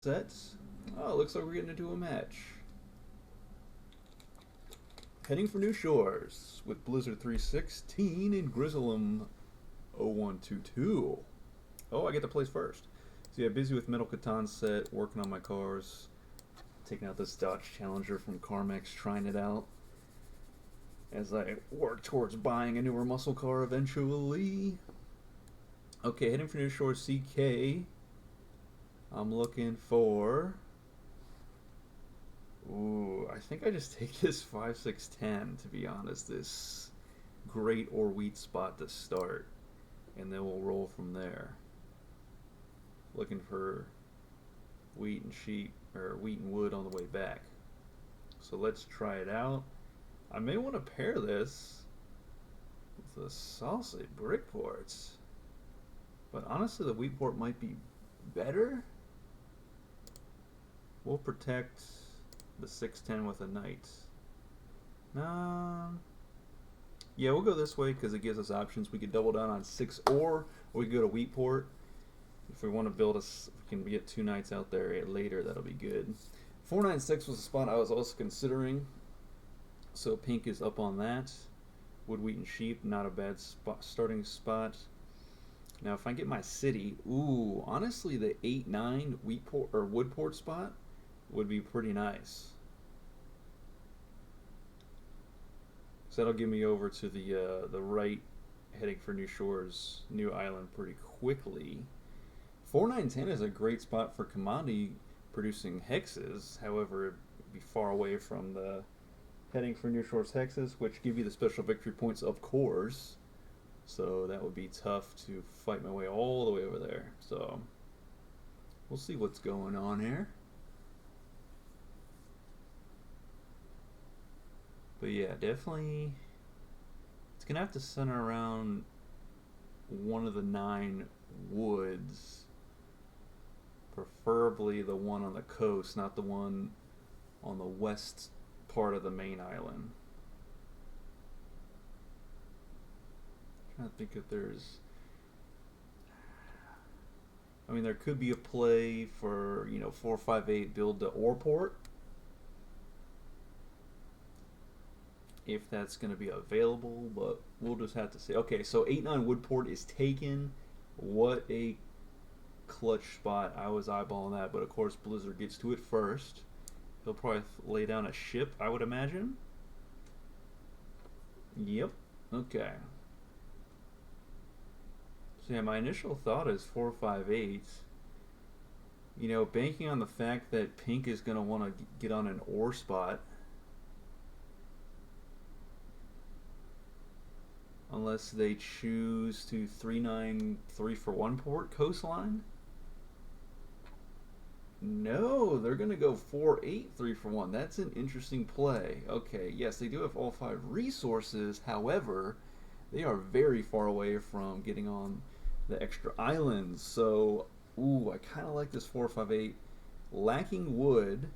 Sets. Oh, looks like we're getting into a match. Heading for new shores with Blizzard 316 and Grizzlem 0122. Oh, I get to place first. So yeah, busy with Metal Catan set, working on my cars, taking out this Dodge Challenger from Carmex, trying it out as I work towards buying a newer muscle car eventually. Okay, heading for new shores CK. I'm looking for. Ooh, I think I just take this 5-6-10 to be honest. This great or wheat spot to start, and then we'll roll from there. Looking for wheat and sheep or wheat and wood on the way back. So let's try it out. I may want to pair this with the salsa brick ports, but honestly, the wheat port might be better. We'll protect the 610 with a knight. Yeah, we'll go this way because it gives us options. We could double down on 6 or we could go to wheat port. If we want to build we can get 2 knights out there later, that'll be good. 496 was a spot I was also considering. So pink is up on that. Wood, wheat, and sheep, not a bad starting spot. Now if I get my city, ooh, honestly the 8-9 wheat port or wood port spot would be pretty nice. So that'll get me over to the right, heading for New Shores, New Island pretty quickly. 4-9-10 is a great spot for commodity producing hexes. However, it'd be far away from the heading for New Shores hexes, which give you the special victory points, of course. So that would be tough to fight my way all the way over there. So we'll see what's going on here. But yeah, definitely it's gonna have to center around one of the 9 woods. Preferably the one on the coast, not the one on the west part of the main island. I'm trying to think if there's, I mean, there could be a play for, 458 build to Orport, if that's going to be available, but we'll just have to see. Okay, so 8-9 Woodport is taken. What a clutch spot. I was eyeballing that, but of course Blizzard gets to it first. He'll probably lay down a ship, I would imagine. Yep. Okay. So yeah, my initial thought is 458. Banking on the fact that pink is going to want to get on an ore spot. Unless they choose to 3-9 3-for-1 port Coastline. No, they're going to go 4-8 3-for-1. That's an interesting play. Okay, yes, they do have all 5 resources. However, they are very far away from getting on the extra islands. So, ooh, I kind of like this 4-5-8. Lacking wood.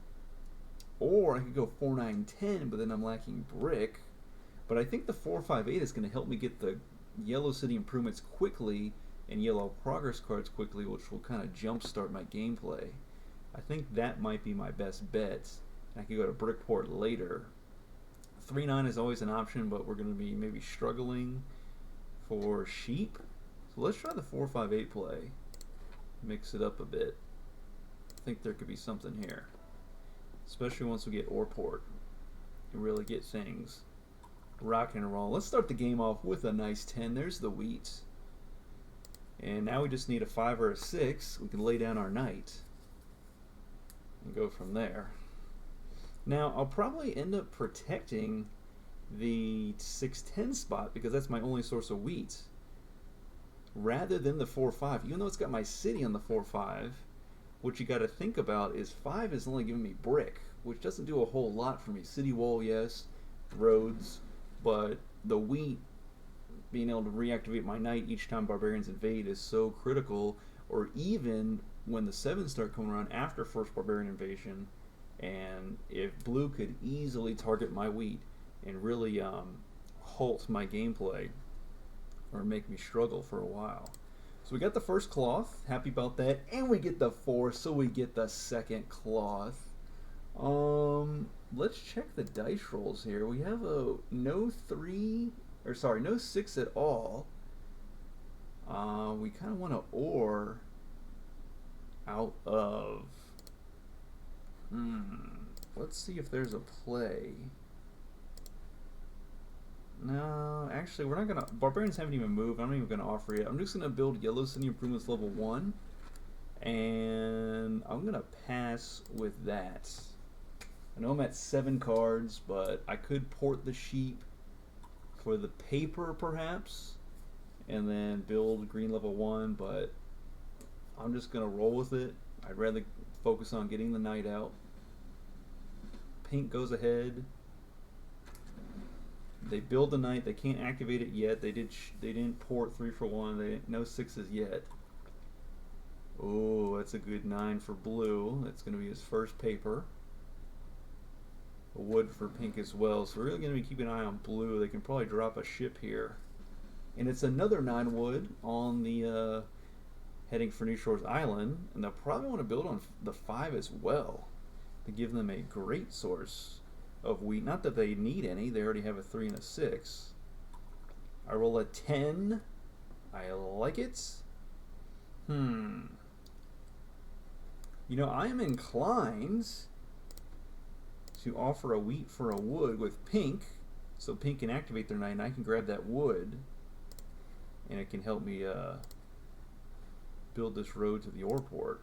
Or I could go 4-9-10, but then I'm lacking brick. But I think the 4-5-8 is going to help me get the yellow city improvements quickly and yellow progress cards quickly, which will kind of jumpstart my gameplay. I think that might be my best bet. I could go to Brickport later. 3-9 is always an option, but we're going to be maybe struggling for sheep. So let's try the 4-5-8 play. Mix it up a bit. I think there could be something here. Especially once we get Orport and really get things rocking and rolling. Let's start the game off with a nice 10. There's the wheat. And now we just need a 5 or a 6. We can lay down our knight and go from there. Now, I'll probably end up protecting the 6-10 spot because that's my only source of wheat, rather than the 4-5. Even though it's got my city on the 4-5, what you got to think about is 5 is only giving me brick, which doesn't do a whole lot for me. City wall, yes. Roads. But the wheat, being able to reactivate my knight each time barbarians invade is so critical, or even when the 7s start coming around after first barbarian invasion, and if blue could easily target my wheat and really halt my gameplay or make me struggle for a while. So we got the first cloth. Happy about that. And we get the fourth, so we get the second cloth. Let's check the dice rolls here. We have a no three, or sorry, no six at all. We kind of want to ore out of. Let's see if there's a play. No, actually, we're not gonna. Barbarians haven't even moved. I'm not even gonna offer it. I'm just gonna build Yellow City Improvements level 1, and I'm gonna pass with that. I know I'm at 7 cards, but I could port the sheep for the paper, perhaps, and then build green level 1. But I'm just gonna roll with it. I'd rather focus on getting the knight out. Pink goes ahead. They build the knight. They can't activate it yet. They didn't port 3 for 1. They didn't, no 6s yet. Oh, that's a good 9 for blue. That's going to be his first paper. A wood for pink as well. So we're really going to be keeping an eye on blue. They can probably drop a ship here. And it's another 9 wood on the heading for New Shores Island. And they'll probably want to build on the 5 as well to give them a great source of wheat. Not that they need any. They already have a 3 and a 6. I roll a 10. I like it. You know, I am inclined to offer a wheat for a wood with pink, so pink can activate their knight, and I can grab that wood, and it can help me build this road to the ore port.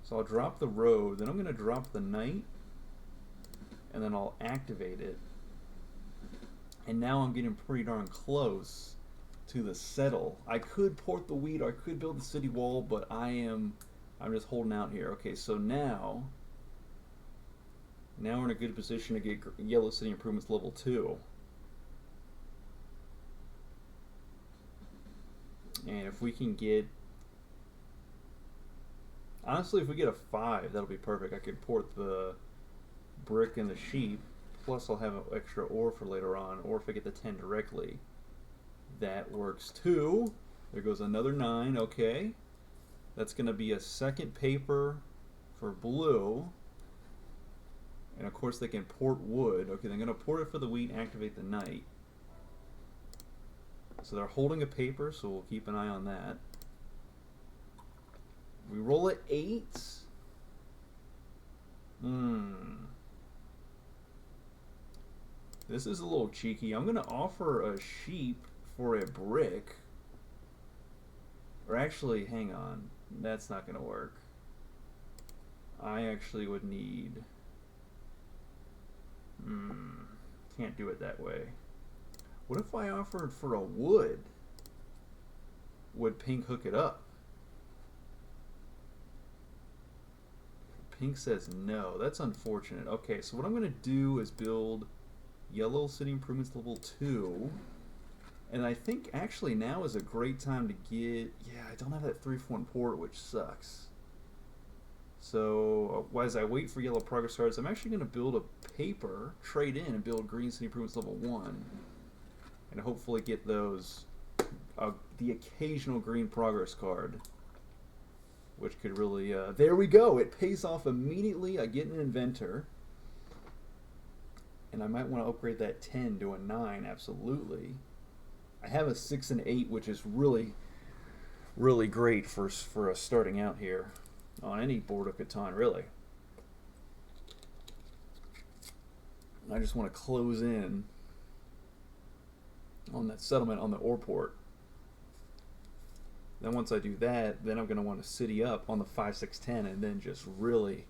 So I'll drop the road, then I'm going to drop the knight, and then I'll activate it. And now I'm getting pretty darn close to the settle. I could port the wheat, or I could build the city wall, but I'm just holding out here. Okay, so now we're in a good position to get Yellow City Improvements level 2. And if we can get, honestly, if we get a 5, that'll be perfect. I could port the brick and the sheep, plus I'll have an extra ore for later on, or if I get the 10 directly, that works too. There goes another 9. Okay, that's going to be a second paper for blue, and of course they can port wood. Okay, they're going to port it for the wheat and activate the knight. So they're holding a paper, so we'll keep an eye on that. We roll at 8. This is a little cheeky. I'm going to offer a sheep for a brick. Or actually, hang on. That's not going to work. I actually would need... Can't do it that way. What if I offered for a wood? Would pink hook it up? Pink says no. That's unfortunate. Okay, so what I'm going to do is build Yellow City Improvements level 2. And I think actually now is a great time to get... Yeah, I don't have that 3-for-1 port, which sucks. So as I wait for Yellow Progress Cards, I'm actually going to build a paper, trade in, and build Green City Improvements level 1. And hopefully get those, the occasional green progress card. Which could really, there we go, it pays off immediately. I get an inventor. And I might want to upgrade that 10 to a 9, absolutely. I have a 6 and 8, which is really, really great for us starting out here. On any board of Catan, really. I just want to close in on that settlement on the ore port. Then once I do that, then I'm going to want to city up on the 5, 6, 10, and then just really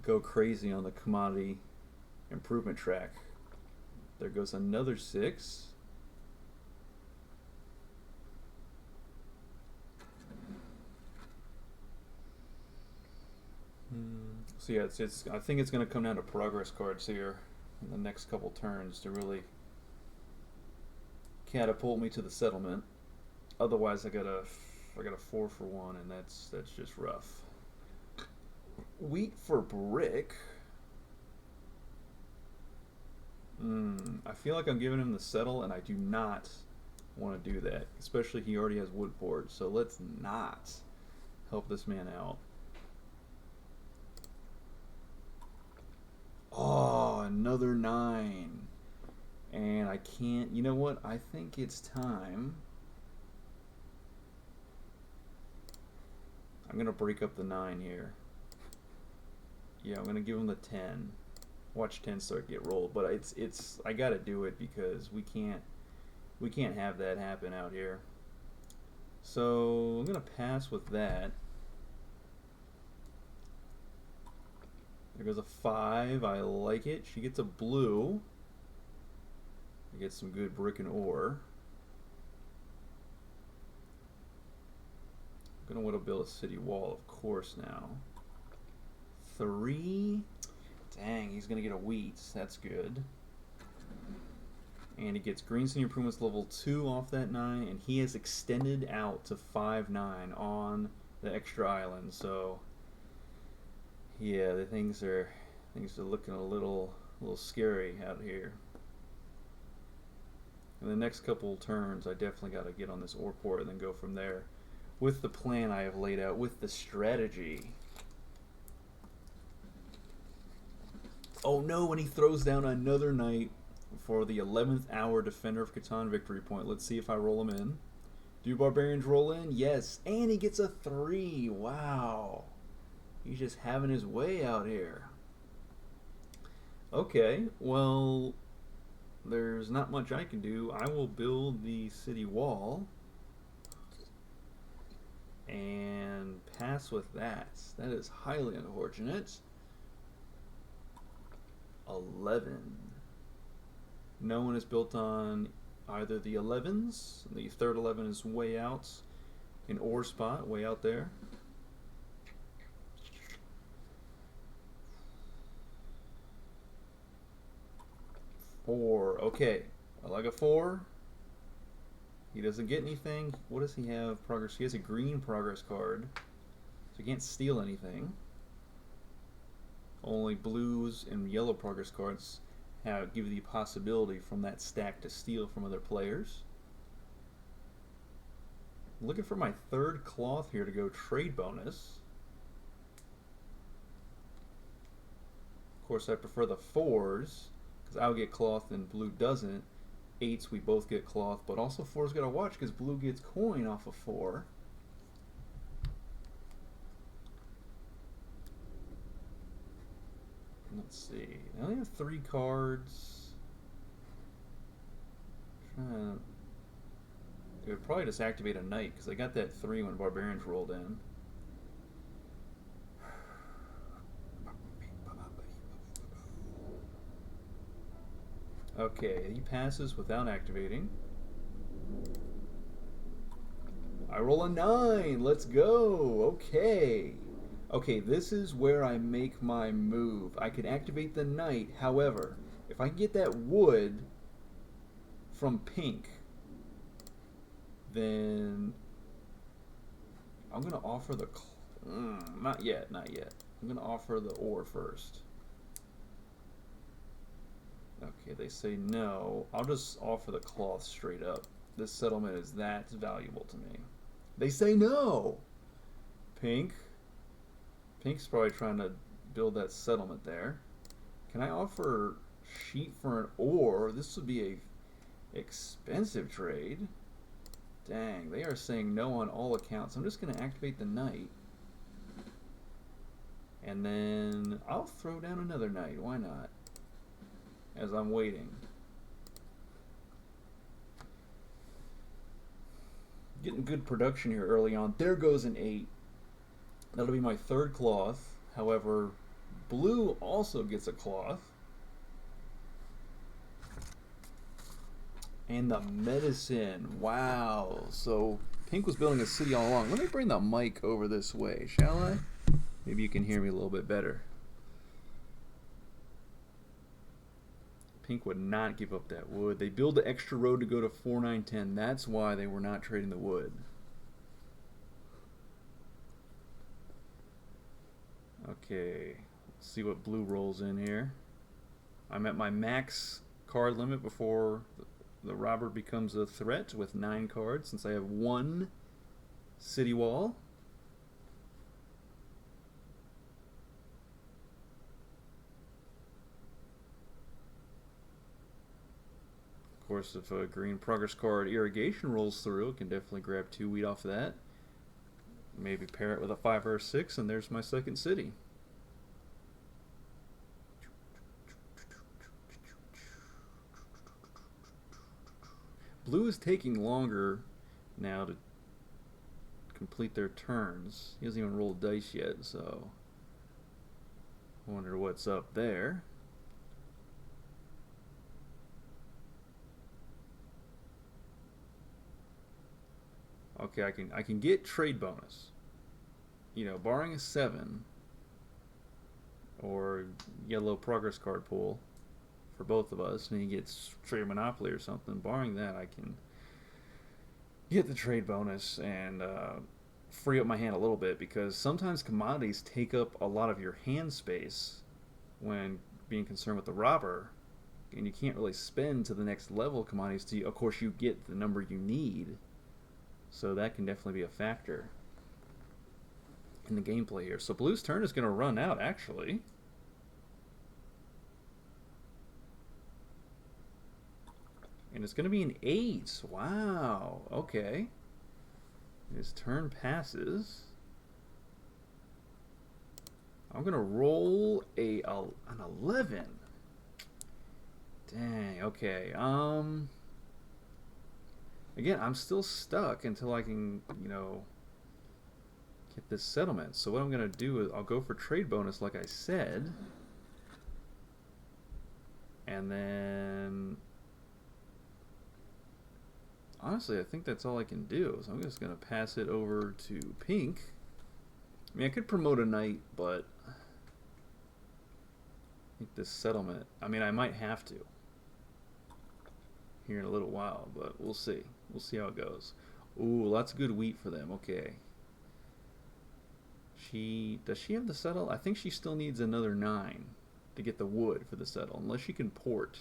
go crazy on the commodity improvement track. There goes another 6. So yeah, I think it's going to come down to progress cards here in the next couple turns to really catapult me to the settlement. Otherwise, I got a 4-for-1, and that's just rough. Wheat for brick. I feel like I'm giving him the settle, and I do not want to do that, especially he already has Woodport. So let's not help this man out. Oh, another 9. And I can't, you know what? I think it's time. I'm going to break up the 9 here. Yeah, I'm going to give him the 10. Watch 10 start get rolled, but it's I got to do it because we can't have that happen out here. So, I'm going to pass with that. There goes a 5. I like it. She gets a blue. I get some good brick and ore. I'm going to want to build a city wall, of course, now. 3. Dang, he's going to get a wheat. That's good. And he gets green city improvements level 2 off that 9, and he has extended out to 5-9 on the extra island. So yeah, the things are looking a little scary out here. In the next couple turns, I definitely got to get on this ore port and then go from there with the plan I have laid out, with the strategy. Oh no, and he throws down another knight for the 11th hour Defender of Catan victory point. Let's see if I roll him in. Do barbarians roll in? Yes. And he gets a 3. Wow. He's just having his way out here. Okay, well, there's not much I can do. I will build the city wall and pass with that. That is highly unfortunate. 11. No one is built on either the 11s. The third 11 is way out. An ore spot way out there. Four. Okay. I like a 4. He doesn't get anything. What does he have? Progress. He has a green progress card. So he can't steal anything. Only blues and yellow progress cards give the possibility from that stack to steal from other players. I'm looking for my 3rd cloth here to go trade bonus. Of course, I prefer the 4s because I'll get cloth and blue doesn't. 8s, we both get cloth, but also 4's got to watch because blue gets coin off of 4. Let's see. I only have 3 cards. It would probably just activate a knight because I got that 3 when barbarians rolled in. Okay, he passes without activating. I roll a 9. Let's go. Okay. Okay, this is where I make my move. I can activate the knight. However, if I get that wood from pink, then I'm going to offer the... not yet, not yet. I'm going to offer the ore first. Okay, they say no. I'll just offer the cloth straight up. This settlement is that valuable to me. They say no! Pink. Pink's probably trying to build that settlement there. Can I offer sheep for an ore? This would be a expensive trade. Dang, they are saying no on all accounts. I'm just going to activate the knight. And then I'll throw down another knight. Why not? As I'm waiting. Getting good production here early on. There goes an 8. That'll be my 3rd cloth. However, blue also gets a cloth. And the medicine. Wow. So pink was building a city all along. Let me bring the mic over this way, shall I? Maybe you can hear me a little bit better. Pink would not give up that wood. They build the extra road to go to 4, 9, 10. That's why they were not trading the wood. Okay, let's see what blue rolls in here. I'm at my max card limit before The robber becomes a threat with 9 cards since I have 1 city wall. Of course, if a green progress card irrigation rolls through, it can definitely grab 2 wheat off of that. Maybe pair it with a 5 or a 6, and there's my second city. Blue is taking longer now to complete their turns. He hasn't even rolled dice yet, so I wonder what's up there. Okay, I can get trade bonus. You know, barring a 7 or yellow progress card pool for both of us, and he gets trade monopoly or something. Barring that, I can get the trade bonus and free up my hand a little bit, because sometimes commodities take up a lot of your hand space when being concerned with the robber, and you can't really spend to the next level commodities to, of course, you get the number you need. So that can definitely be a factor in the gameplay here. So blue's turn is going to run out, actually. And it's going to be an 8. Wow. Okay. His turn passes. I'm going to roll an 11. Dang. Okay. Again, I'm still stuck until I can, you know, get this settlement. So what I'm going to do is I'll go for trade bonus like I said. And then honestly, I think that's all I can do. So I'm just going to pass it over to pink. I mean, I could promote a knight, but I think this settlement, I mean, I might have to here in a little while, but we'll see. We'll see how it goes. Ooh, lots of good wheat for them. Okay. Does she have the settle? I think she still needs another 9 to get the wood for the settle, unless she can port.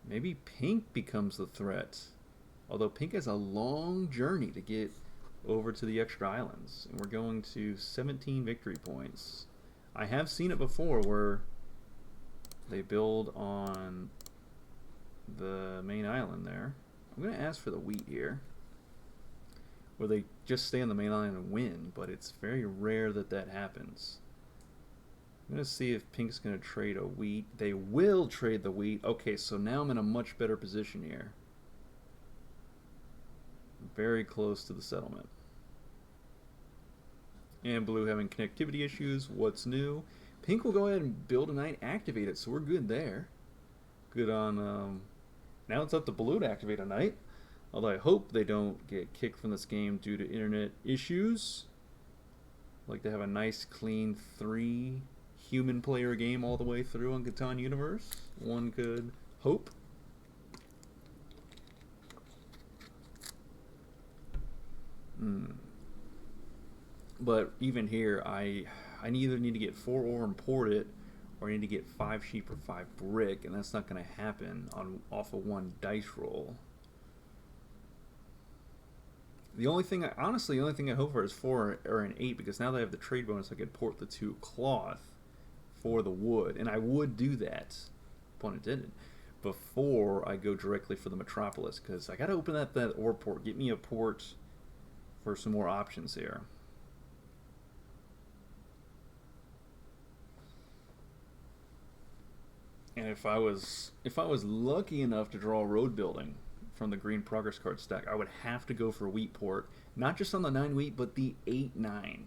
Maybe pink becomes the threat. Although pink has a long journey to get over to the extra islands. And we're going to 17 victory points. I have seen it before where they build on the main island there. I'm going to ask for the wheat here. Where they just stay on the main island and win, but it's very rare that that happens. I'm going to see if pink's going to trade a wheat. They will trade the wheat. Okay, so now I'm in a much better position here. Very close to the settlement. And blue having connectivity issues. What's new? Pink will go ahead and build a knight, activate it, so we're good there. Good on... now it's up to blue to activate a knight. Although I hope they don't get kicked from this game due to internet issues. I'd like to have a nice, clean 3 human player game all the way through on Catan Universe. One could hope. But even here, I either need to get 4 ore and port it, or I need to get 5 sheep or 5 brick, and that's not going to happen off of 1 dice roll. The only thing I hope for is 4 or an 8, because now that I have the trade bonus, I could port the 2 cloth for the wood, and I would do that, pun intended, before I go directly for the metropolis, because I got to open that ore port, get me a port for some more options here. And if I was lucky enough to draw road building from the green progress card stack, I would have to go for wheat port, not just on the 9 wheat, but the 8-9,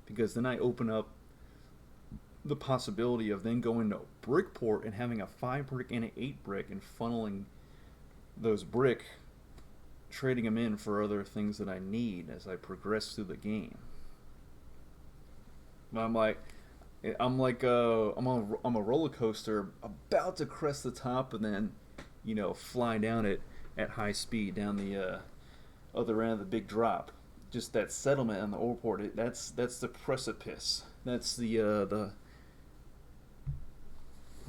because then I open up the possibility of then going to brick port and having a 5 brick and an 8 brick and funneling those brick, trading them in for other things that I need as I progress through the game. But I'm a roller coaster about to crest the top and then, you know, fly down it at high speed down the other end of the big drop. Just that settlement on the ore port, that's the precipice. That's the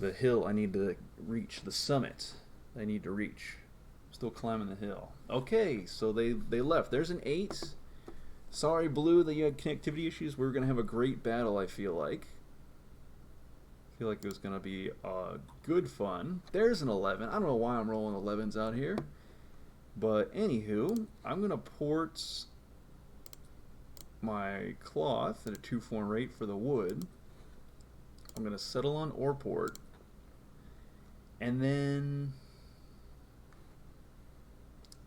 The hill I need to reach, the summit I need to reach. Still climbing the hill. Okay, so they left. There's an 8. Sorry, Blue, that you had connectivity issues. We're going to have a great battle, I feel like. I feel like it was going to be good fun. There's an 11. I don't know why I'm rolling 11s out here. But anywho, I'm going to port my cloth at a 2-form rate for the wood. I'm going to settle on ore port. And then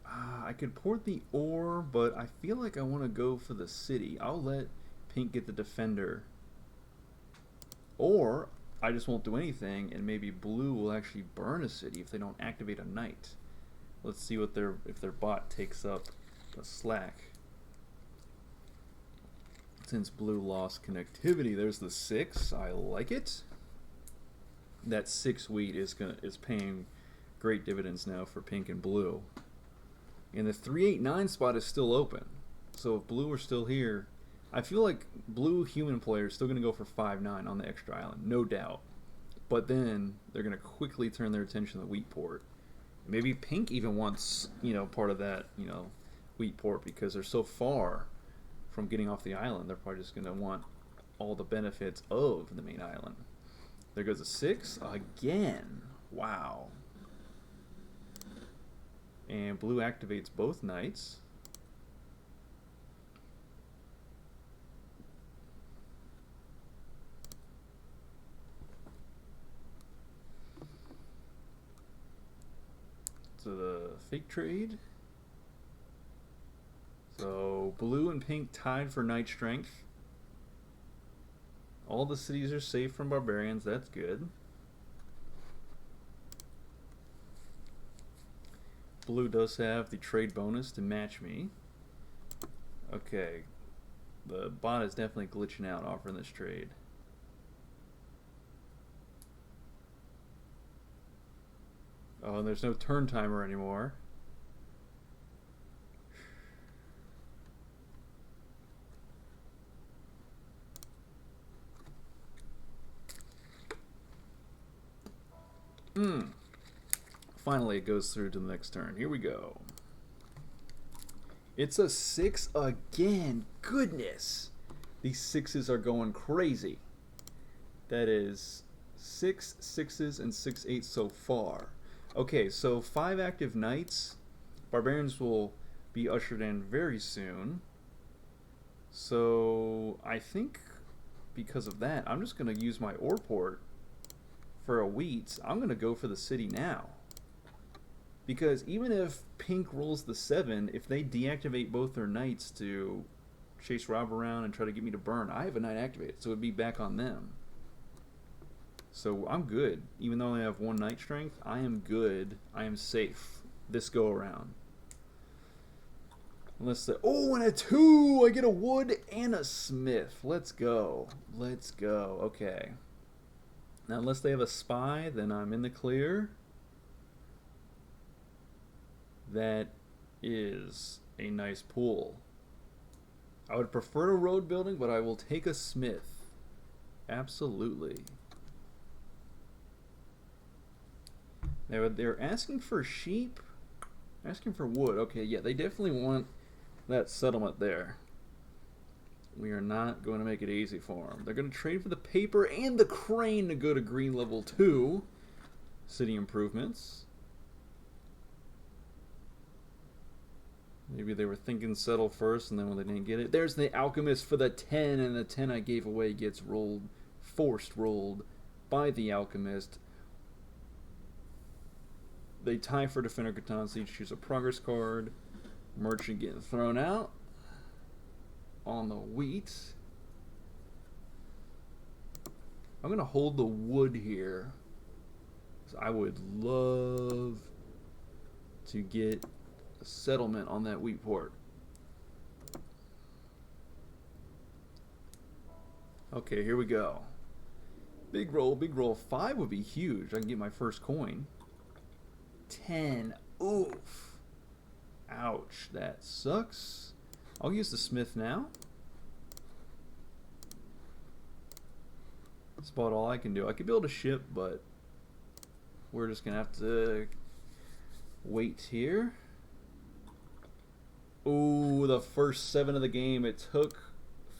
I could port the ore, but I feel like I want to go for the city. I'll let Pink get the defender. Or I just won't do anything, and maybe Blue will actually burn a city if they don't activate a knight. Let's see what if their bot takes up the slack. Since Blue lost connectivity, there's the 6. I like it. That 6 wheat is paying great dividends now for Pink and Blue. And the 389 spot is still open. So if Blue are still here, I feel like Blue human players are still going to go for 5-9 on the extra island, no doubt. But then they're going to quickly turn their attention to the wheat port. Maybe Pink even wants, part of that, wheat port because they're so far from getting off the island. They're probably just going to want all the benefits of the main island. There goes a 6 again. Wow. And Blue activates both knights. So the fake trade. So Blue and Pink tied for knight strength. All the cities are safe from barbarians. That's good. Blue does have the trade bonus to match me. Okay. The bot is definitely glitching out offering this trade. Oh, and there's no turn timer anymore. Finally, it goes through to the next turn. Here we go. It's a 6 again. Goodness. These 6s are going crazy. That is 6 6s and 6 8s so far. Okay, so 5 active knights. Barbarians will be ushered in very soon. So I think because of that, I'm just going to use my ore port for a wheat. I'm going to go for the city now. Because even if Pink rolls the 7, if they deactivate both their knights to chase Rob around and try to get me to burn, I have a knight activated, so it would be back on them. So I'm good. Even though I have 1 knight strength, I am good. I am safe this go around. Unless the, oh, and a 2! I get a wood and a smith. Let's go. Let's go. Okay. Now, unless they have a spy, then I'm in the clear. That is a nice pool. I would prefer a road building, but I will take a smith. Absolutely. They're asking for sheep, asking for wood. Okay, yeah, they definitely want that settlement there. We are not going to make it easy for them. They're going to trade for the paper and the crane to go to green level 2. City improvements. Maybe they were thinking settle first, and then when they didn't get it, there's the alchemist for the 10, and the 10 I gave away gets rolled, forced rolled by the alchemist. They tie for defender Catan, so you choose a progress card. Merchant getting thrown out on the wheat. I'm gonna hold the wood here. I would love to get a settlement on that wheat port. Okay, here we go. Big roll, big roll. 5 would be huge. I can get my first coin. 10. Oof. Ouch. That sucks. I'll use the smith now. That's about all I can do. I could build a ship, but we're just going to have to wait here. Ooh, the first 7 of the game. It took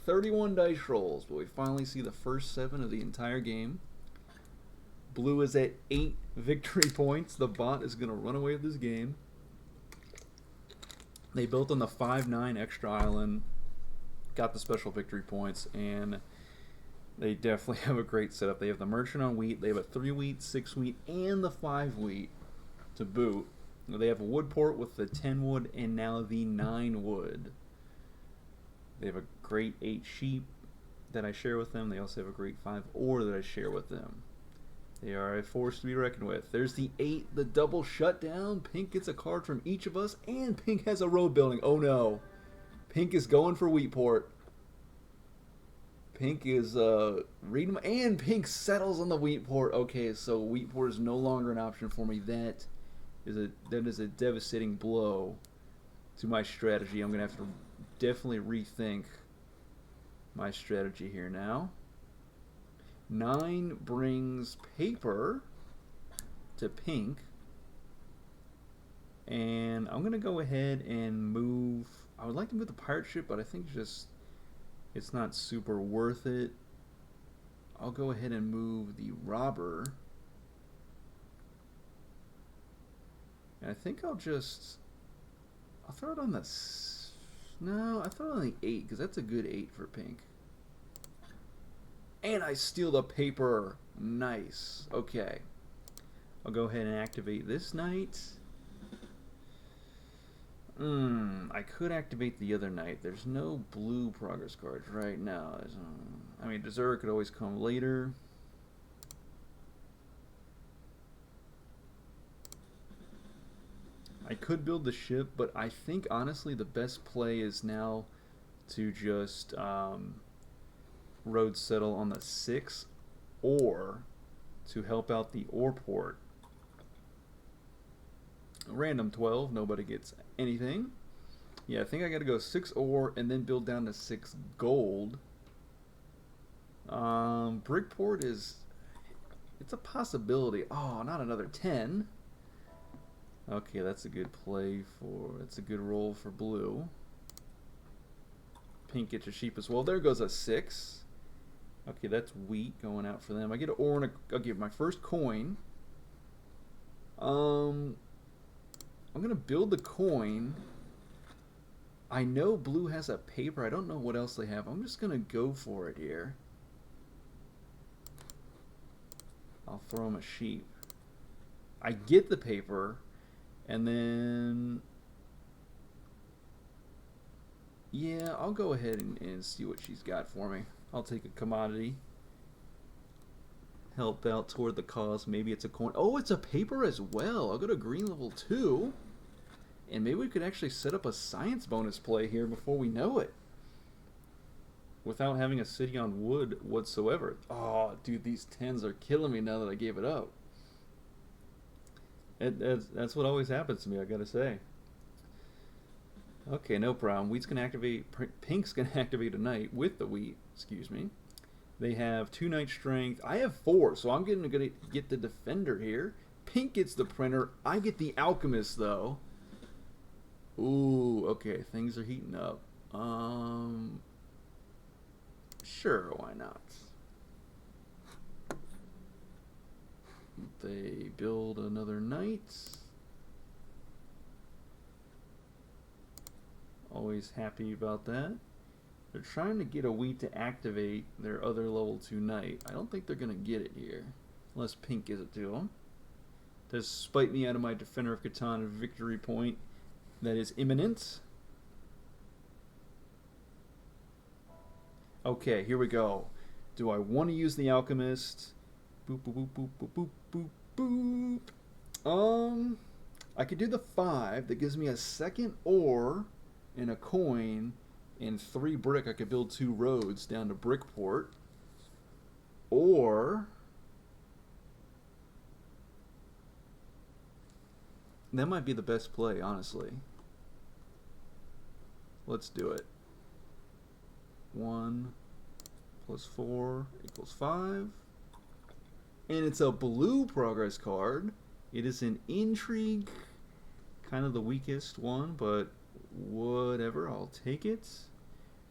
31 dice rolls, but we finally see the first 7 of the entire game. Blue is at 8 victory points. The bot is going to run away with this game. They built on the 5-9 extra island, got the special victory points, and they definitely have a great setup. They have the merchant on wheat. They have a 3 wheat, 6 wheat, and the 5 wheat to boot. They have a wood port with the 10 wood and now the 9 wood. They have a great 8 sheep that I share with them. They also have a great 5 ore that I share with them. They are a force to be reckoned with. There's the 8, the double shutdown. Pink gets a card from each of us, and Pink has a road building. Oh no. Pink is going for Wheatport. Pink is reading, and Pink settles on the Wheatport. Okay, so Wheatport is no longer an option for me. That is a devastating blow to my strategy. I'm going to have to definitely rethink my strategy here now. 9 brings paper to Pink. And I'm going to go ahead and move. I would like to move the pirate ship, but I think it's not super worth it. I'll go ahead and move the robber. And I think I'll throw it on the... No, I throw it on the 8, because that's a good 8 for Pink. And I steal the paper. Nice. Okay. I'll go ahead and activate this knight. I could activate the other knight. There's no blue progress cards right now. I mean, Dessert could always come later. I could build the ship, but I think honestly the best play is now to just road settle on the 6 or to help out the ore port. Random 12, nobody gets anything. Yeah, I think I gotta go 6 ore and then build down to 6 gold. Brickport it's a possibility. Oh, not another 10. Okay, that's a good that's a good roll for blue. Pink gets a sheep as well. There goes a 6. Okay, that's wheat going out for them. I get an ore and I'll give my first coin. I'm gonna build the coin. I know blue has a paper. I don't know what else they have. I'm just gonna go for it here. I'll throw him a sheep. I get the paper, and then yeah, I'll go ahead and see what she's got for me. I'll take a commodity. Help out toward the cause. Maybe it's a coin. Oh, it's a paper as well. I'll go to green level 2. And maybe we could actually set up a science bonus play here before we know it. Without having a city on wood whatsoever. Oh, dude, these 10s are killing me now that I gave it up. That's what always happens to me, I gotta say. Okay, no problem. Wheat's gonna activate. Pink's gonna activate a knight with the wheat. Excuse me. They have 2 knight strength. I have 4, so I'm gonna get the defender here. Pink gets the printer. I get the alchemist though. Ooh, okay, things are heating up. Sure, why not? They build another knight. Always happy about that. They're trying to get a wheat to activate their other level 2 knight. I don't think they're going to get it here. Unless Pink gives it to them. To spite me out of my Defender of Catan victory point that is imminent. Okay, here we go. Do I want to use the alchemist? Boop, boop, boop, boop, boop, boop, boop, boop. I could do the 5. That gives me a second ore and a coin and 3 brick. I could build 2 roads down to Brickport. Or that might be the best play, honestly. Let's do it. 1 plus 4 equals 5. And it's a blue progress card. It is an intrigue, kind of the weakest one, but whatever, I'll take it.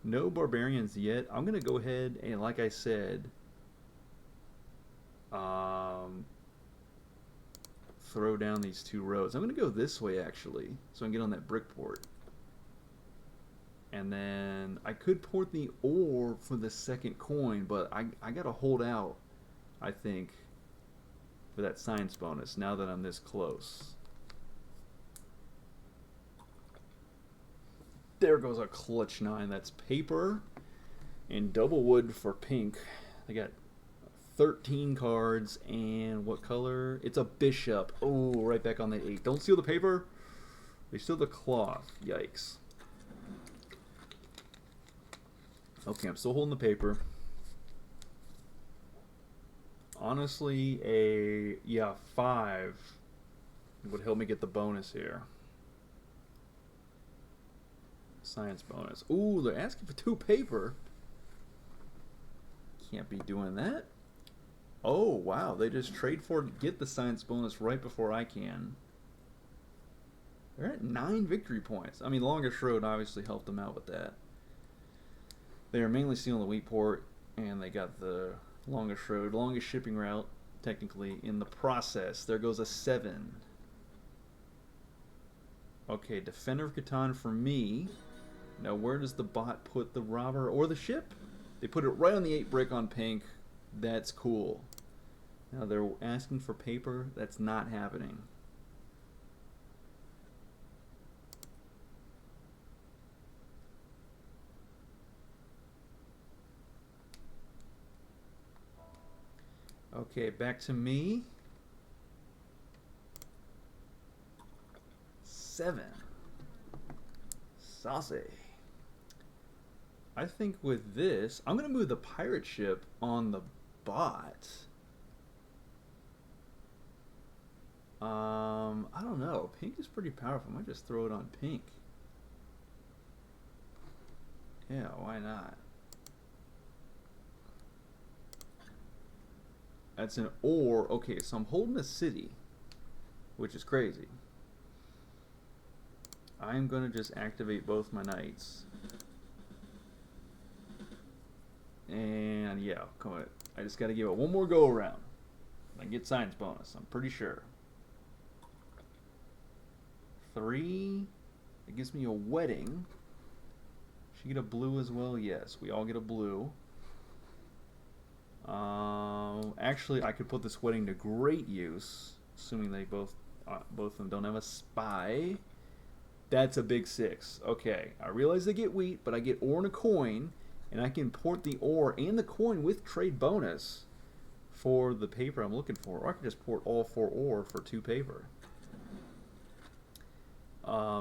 No barbarians yet. I'm going to go ahead and, like I said, throw down these 2 roads. I'm going to go this way, actually, so I can get on that brick port. And then I could port the ore for the second coin, but I got to hold out, I think, for that science bonus now that I'm this close. There goes a clutch 9. That's paper and double wood for pink. They got 13 cards, and what color? It's a bishop. Oh, right back on the 8. Don't steal the paper. They steal the cloth. Yikes. Okay, I'm still holding the paper. Honestly, a 5 would help me get the bonus here. Science bonus. Ooh, they're asking for 2 paper. Can't be doing that. Oh, wow. They just trade for it, get the science bonus right before I can. They're at 9 victory points. I mean, Longest Road obviously helped them out with that. They are mainly stealing the wheat port, and they got the longest road, longest shipping route, technically, in the process. There goes a 7. Okay, Defender of Catan for me. Now, where does the bot put the robber or the ship? They put it right on the 8 brick on pink. That's cool. Now, they're asking for paper. That's not happening. Okay, back to me. 7. Saucy. I think with this, I'm going to move the pirate ship on the bot. I don't know. Pink is pretty powerful. I might just throw it on pink. Yeah, why not? That's an ore. Okay, so I'm holding a city, which is crazy. I'm going to just activate both my knights. And yeah, come on. I just got to give it one more go around. I get science bonus, I'm pretty sure. 3. It gives me a wedding. Should get a blue as well? Yes, we all get a blue. Actually, I could put this wedding to great use, assuming they both of them don't have a spy. That's a big 6. Okay, I realize they get wheat, but I get ore and a coin, and I can port the ore and the coin with trade bonus for the paper I'm looking for. Or I can just port all 4 ore for 2 paper.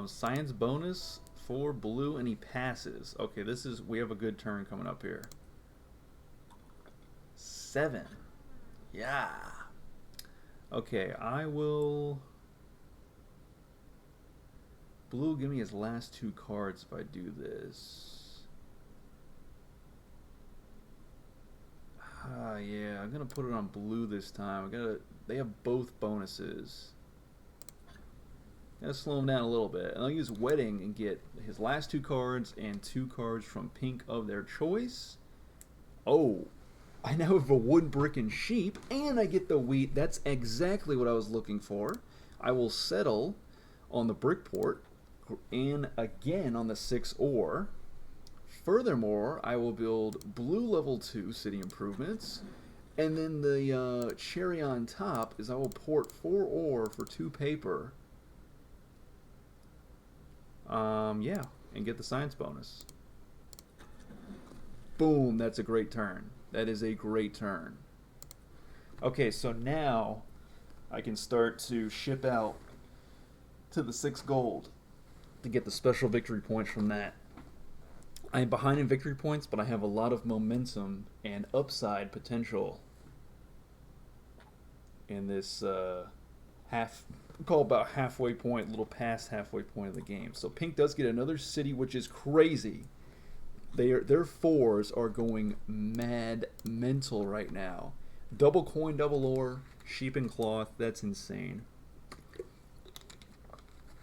Science bonus for blue, and he passes. Okay, we have a good turn coming up here. 7. Yeah. Okay, I will... Blue will give me his last 2 cards if I do this. Yeah, I'm gonna put it on blue this time. They have both bonuses. Gotta slow him down a little bit. And I'll use Wedding and get his last 2 cards and 2 cards from pink of their choice. Oh, I now have a wood, brick, and sheep, and I get the wheat. That's exactly what I was looking for. I will settle on the brick port and again on the 6 ore. Furthermore, I will build blue level 2 city improvements, and then the cherry on top is I will port 4 ore for 2 paper. Yeah, and get the science bonus. Boom, that's a great turn. That is a great turn. Okay, so now I can start to ship out to the 6 gold to get the special victory points from that. I am behind in victory points, but I have a lot of momentum and upside potential in this call about halfway point, a little past halfway point of the game. So pink does get another city, which is crazy. Their 4s are going mad mental right now. Double coin, double ore, sheep and cloth. That's insane.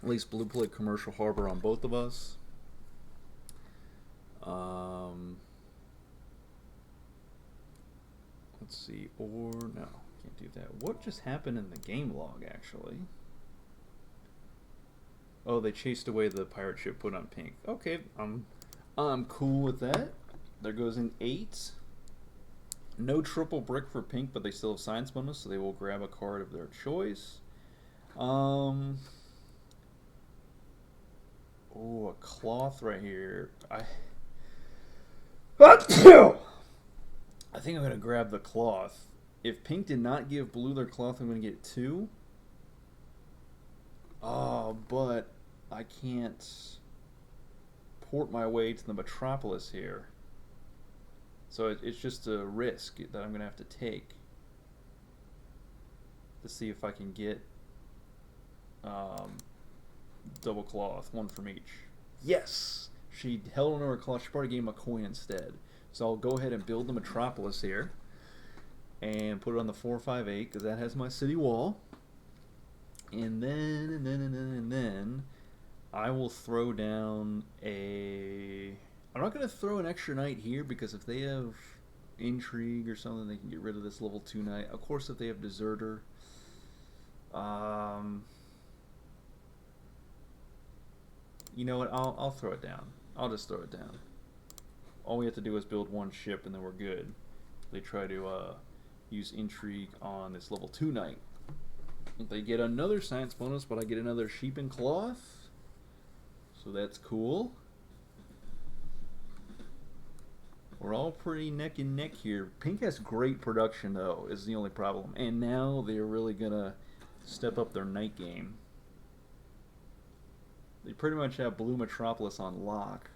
At least blue played Commercial Harbor on both of us. Let's see, or no, can't do that. What just happened in the game log, actually? Oh, they chased away the pirate ship put on pink. Okay, I'm cool with that. There goes an 8. No triple brick for pink, but they still have science bonus, so they will grab a card of their choice. Oh, a cloth right here. I think I'm going to grab the cloth. If pink did not give blue their cloth, I'm going to get 2. Oh, but I can't port my way to the metropolis here. So it's just a risk that I'm going to have to take to see if I can get double cloth, 1 from each. Yes! She held onto her cloth. She probably gave him a coin instead. So I'll go ahead and build the metropolis here and put it on the 458 because that has my city wall. And then I will throw down a... I'm not going to throw an extra knight here because if they have intrigue or something, they can get rid of this level 2 knight. Of course, if they have deserter... you know what? I'll throw it down. I'll just throw it down. All we have to do is build 1 ship and then we're good. They try to use intrigue on this level 2 knight. They get another science bonus, but I get another sheep and cloth. So that's cool. We're all pretty neck and neck here. Pink has great production, though, is the only problem. And now they're really going to step up their night game. They pretty much have Blue Metropolis on lock.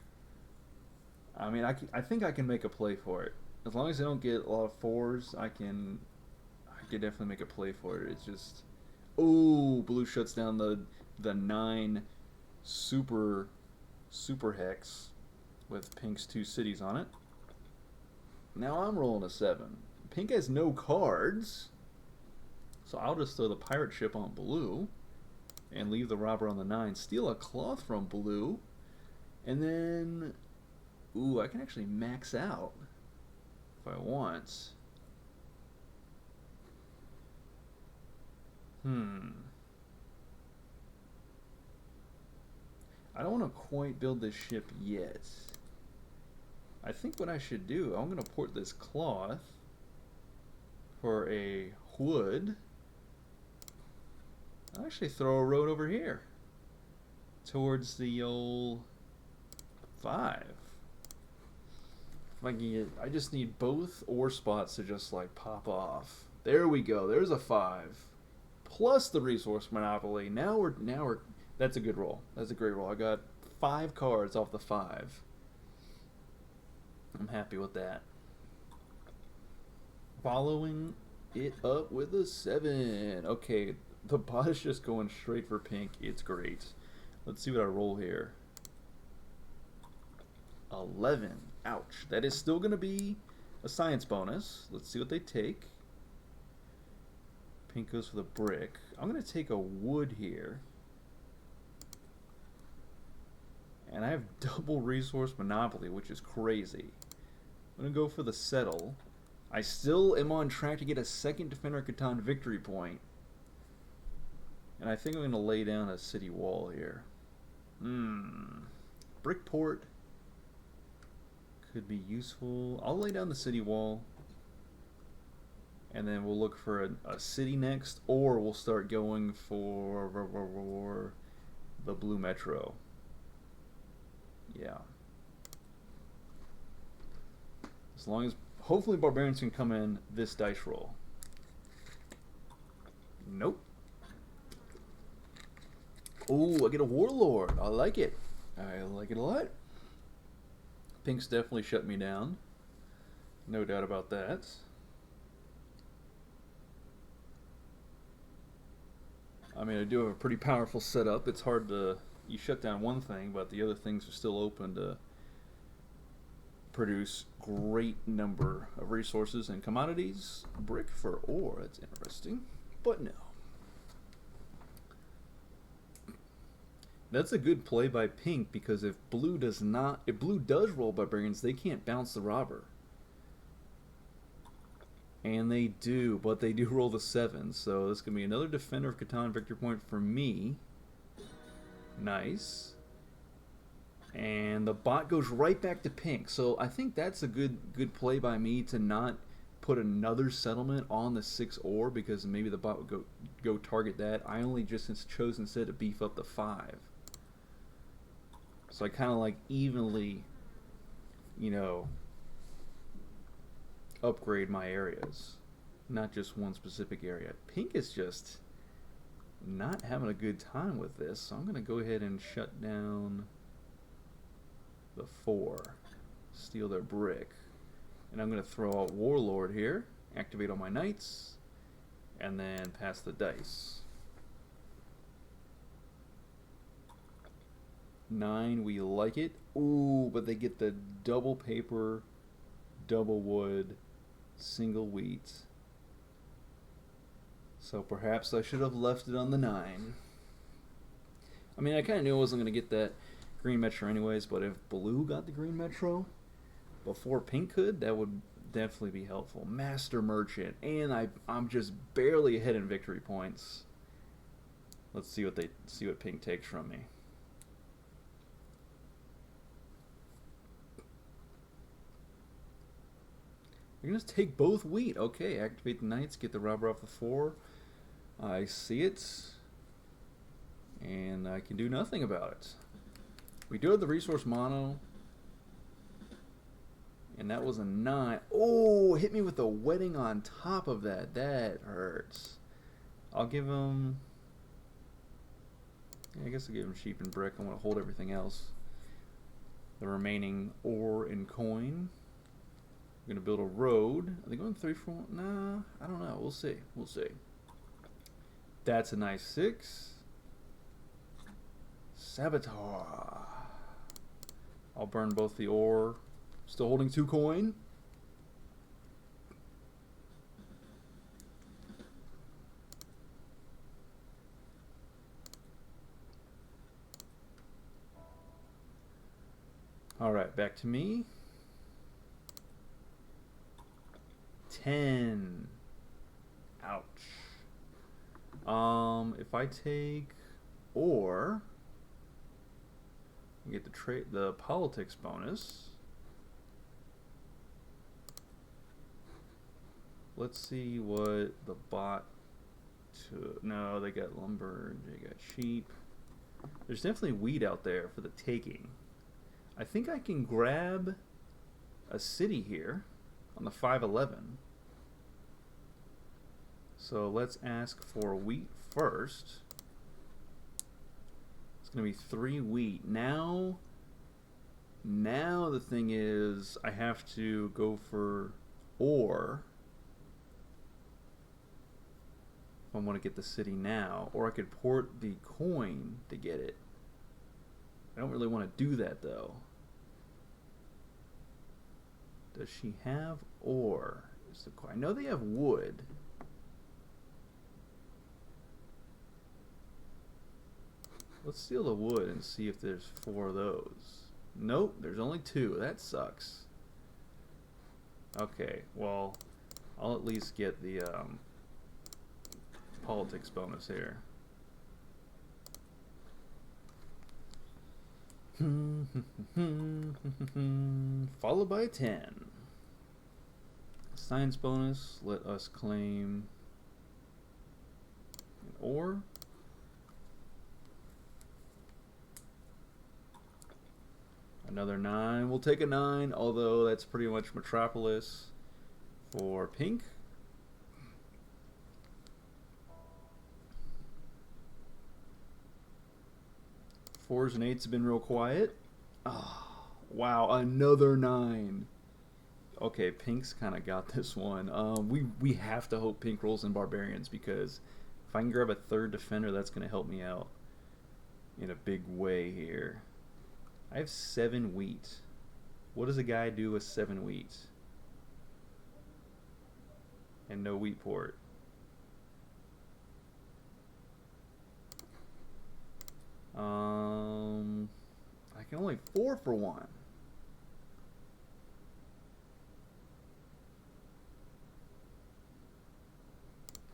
I mean, I think I can make a play for it. As long as I don't get a lot of 4s, I can definitely make a play for it. It's just... Oh, blue shuts down the 9 super hex with pink's 2 cities on it. Now I'm rolling a 7. Pink has no cards, so I'll just throw the pirate ship on blue and leave the robber on the 9. Steal a cloth from blue, and then... Ooh, I can actually max out if I want. I don't want to quite build this ship yet. I think what I should do, I'm going to port this cloth for a wood. I'll actually throw a road over here towards the old 5. If I can get, I just need both ore spots to just like pop off. There we go. There's a 5. Plus the resource monopoly. Now we're that's a good roll. That's a great roll. I got 5 cards off the 5. I'm happy with that. Following it up with a 7. Okay, the bot is just going straight for pink. It's great. Let's see what I roll here. 11. Ouch. That is still going to be a science bonus. Let's see what they take. Pink goes for the brick. I'm going to take a wood here. And I have double resource monopoly, which is crazy. I'm going to go for the settle. I still am on track to get a second Defender Catan victory point. And I think I'm going to lay down a city wall here. Brickport could be useful. I'll lay down the city wall. And then we'll look for a city next. Or we'll start going for the blue metro. Yeah. As long as... Hopefully barbarians can come in this dice roll. Nope. Oh, I get a warlord. I like it. I like it a lot. Pink's definitely shut me down. No doubt about that. I mean, I do have a pretty powerful setup. It's hard to... You shut down one thing, but the other things are still open to produce great number of resources and commodities. Brick for ore, that's interesting. But no. That's a good play by pink because if blue does roll barbarians, they can't bounce the robber. And they do, but they do roll the 7, so this can be another Defender of Catan victory point for me. Nice. And the bot goes right back to pink, so I think that's a good play by me to not put another settlement on the 6 ore because maybe the bot would go target that. I only just chose instead to beef up the 5. So I kind of like evenly, you know, upgrade my areas, not just one specific area. Pink is just not having a good time with this, so I'm going to go ahead and shut down the 4, steal their brick, and I'm going to throw out Warlord here, activate all my knights, and then pass the dice. 9, we like it. Ooh, but they get the double paper, double wood, single wheat. So perhaps I should have left it on the 9. I mean, I kind of knew I wasn't going to get that green metro anyways, but if blue got the green metro before pink could, that would definitely be helpful. Master Merchant, and I'm just barely ahead in victory points. Let's see what pink takes from me. You're going to take both wheat. Okay, activate the knights, get the robber off the 4. I see it, and I can do nothing about it. We do have the resource mono, and that was a 9. Oh, hit me with a wedding on top of that. That hurts. I'll give him... Yeah, I guess I'll give him sheep and brick. I want to hold everything else. The remaining ore and coin. I'm going to build a road. Are they going 3 for 1? Nah, I don't know. We'll see. We'll see. That's a nice 6. Saboteur. I'll burn both the ore. Still holding 2 coin. Alright, back to me. 10. Ouch. If I take ore, I get the politics bonus. Let's see what the bot took. No, they got lumber, they got sheep. There's definitely wheat out there for the taking. I think I can grab a city here on the 511. So let's ask for wheat first. It's going to be 3 wheat. Now the thing is, I have to go for ore if I want to get the city now, or I could port the coin to get it. I don't really want to do that though. Does she have ore? I know they have wood. Let's steal the wood and see if there's 4 of those. Nope, there's only 2. That sucks. Okay, well, I'll at least get the politics bonus here. Followed by a 10. Science bonus, let us claim an ore. Another 9. We'll take a 9, although that's pretty much Metropolis for pink. Fours and 8s have been real quiet. Oh, wow, another 9. Okay, pink's kind of got this one. We have to hope pink rolls in barbarians, because if I can grab a 3rd defender, that's going to help me out in a big way here. I have 7 wheat. What does a guy do with 7 wheat? And no wheat port. I can only 4 for 1.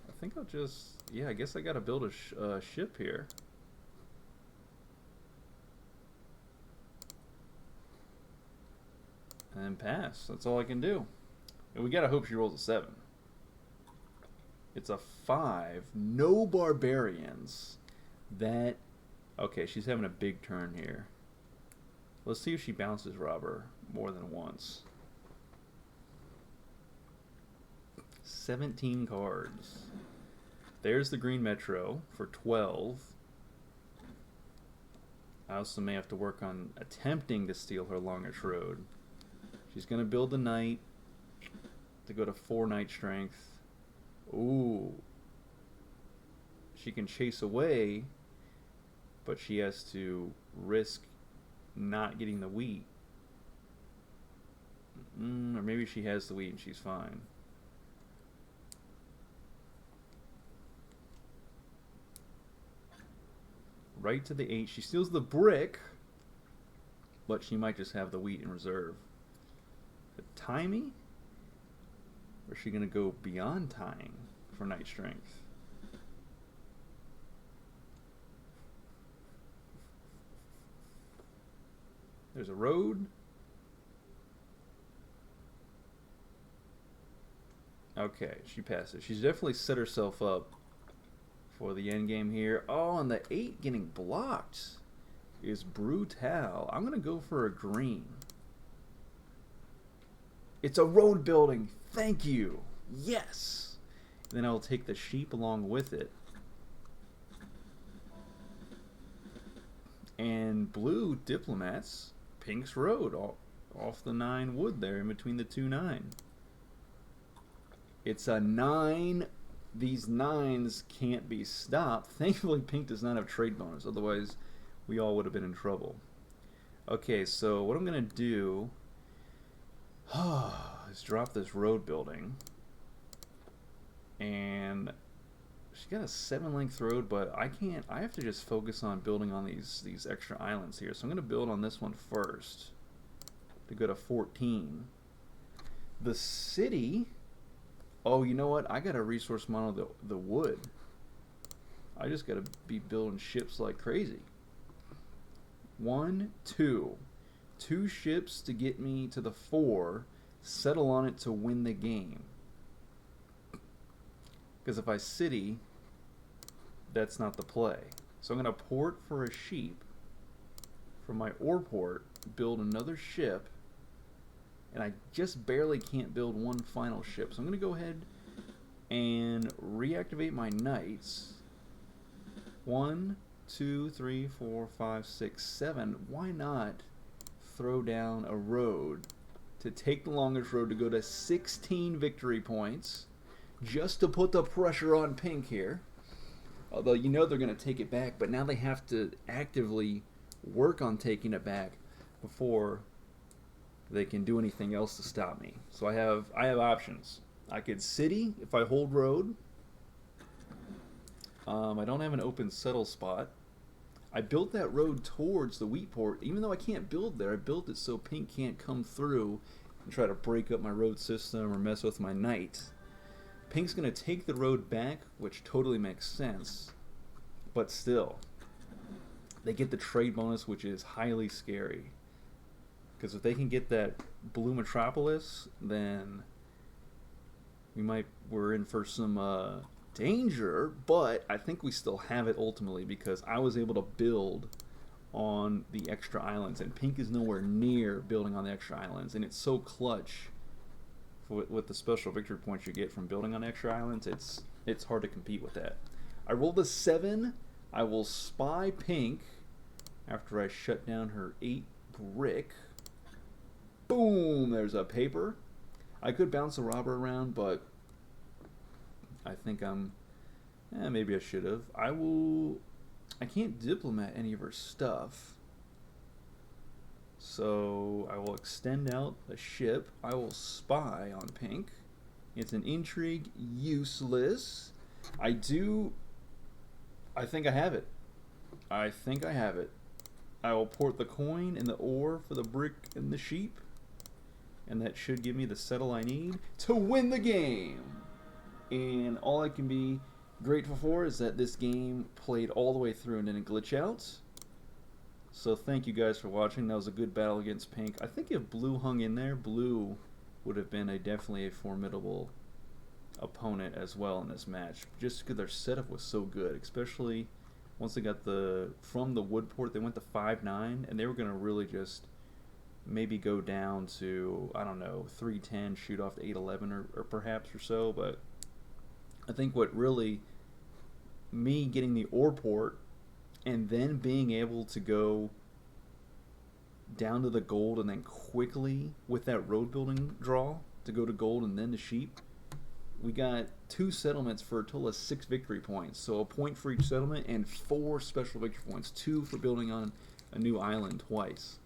I think I'll just, yeah, I guess I gotta build a ship here. And pass. That's all I can do. And we gotta hope she rolls a 7. It's a 5. No barbarians. That, okay, she's having a big turn here. Let's see if she bounces robber more than once. 17 cards. There's the green metro for 12. I also may have to work on attempting to steal her longish road. She's going to build a knight to go to 4 knight strength. Ooh. She can chase away, but she has to risk not getting the wheat. Or maybe she has the wheat and she's fine. Right to the 8. She steals the brick, but she might just have the wheat in reserve. The timing? Or is she going to go beyond tying for knight strength? There's a road. Okay, she passes. She's definitely set herself up for the end game here. Oh, and the 8 getting blocked is brutal. I'm going to go for a green. It's a road building. Thank you. Yes. And then I'll take the sheep along with it. And blue diplomats Pink's road off the 9 wood there in between the 2 9. It's a 9. These 9s can't be stopped. Thankfully, Pink does not have trade bonus. Otherwise, we all would have been in trouble. Okay, so what I'm going to do is drop this road building. And she's got a 7 length road, but I can't. I have to just focus on building on these extra islands here. So I'm going to build on this one first to go to 14. The city. Oh, you know what? I got to resource model the wood. I just got to be building ships like crazy. 1, 2. 2 ships to get me to the 4. Settle on it to win the game. Because if I city, that's not the play. So I'm going to port for a sheep. From my ore port, build another ship. And I just barely can't build one final ship. So I'm going to go ahead and reactivate my knights. 1, 2, 3, 4, 5, 6, 7. Why not throw down a road to take the longest road to go to 16 victory points, just to put the pressure on Pink here. Although you know they're going to take it back, but now they have to actively work on taking it back before they can do anything else to stop me. So I have options. I could city if I hold road. I don't have an open settle spot. I built that road towards the wheat port. Even though I can't build there, I built it so Pink can't come through and try to break up my road system or mess with my knight. Pink's going to take the road back, which totally makes sense. But still, they get the trade bonus, which is highly scary. Because if they can get that blue metropolis, then we're in for some danger, but I think we still have it ultimately because I was able to build on the extra islands, and Pink is nowhere near building on the extra islands, and it's so clutch with the special victory points you get from building on extra islands. It's hard to compete with that. I rolled a 7. I will spy Pink after I shut down her 8 brick. Boom! There's a paper. I could bounce a robber around, but I think maybe I should have. I can't diplomat any of her stuff. So I will extend out a ship. I will spy on Pink. It's an intrigue, useless. I think I have it. I think I have it. I will port the coin and the ore for the brick and the sheep. And that should give me the settle I need to win the game. And all I can be grateful for is that this game played all the way through and didn't glitch out. So thank you guys for watching. That was a good battle against pink. I think if blue hung in there, blue would have been definitely a formidable opponent as well in this match. Just because their setup was so good, especially once they got from the wood port, they went to 5-9, and they were going to really just maybe go down to, I don't know, 3-10, shoot off to 8-11 or perhaps or so. But I think what really, me getting the ore port and then being able to go down to the gold and then quickly with that road building draw to go to gold and then to sheep, we got 2 settlements for a total of 6 victory points. So a point for each settlement and 4 special victory points, 2 for building on a new island twice.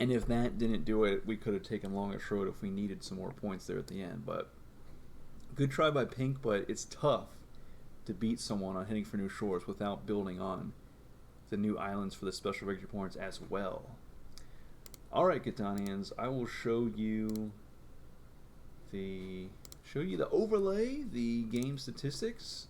And if that didn't do it, we could have taken Longish Road if we needed some more points there at the end. But good try by pink, but it's tough to beat someone on hitting for new shores without building on the new islands for the special victory points as well. Alright, Catanians, I will show you the overlay, the game statistics.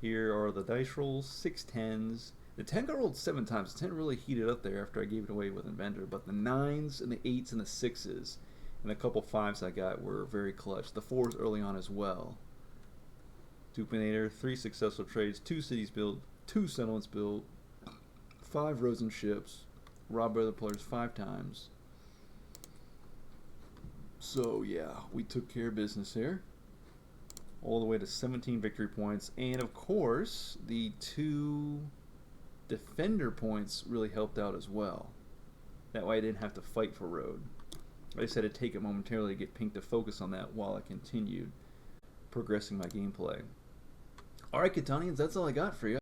Here are the dice rolls, 6 10s. The 10 got rolled 7 times. The 10 really heated up there after I gave it away with Inventor, but the 9s and the 8s and the 6s and a couple 5s I got were very clutch. The 4s early on as well. Dupinator, 3 successful trades, 2 cities built, 2 settlements built, 5 roads and ships, robbed by other players 5 times. So yeah, we took care of business here. All the way to 17 victory points, and of course the 2 defender points really helped out as well. That way I didn't have to fight for road. I just had to take it momentarily to get pink to focus on that while I continued progressing my gameplay. Alright, Catanians, that's all I got for you.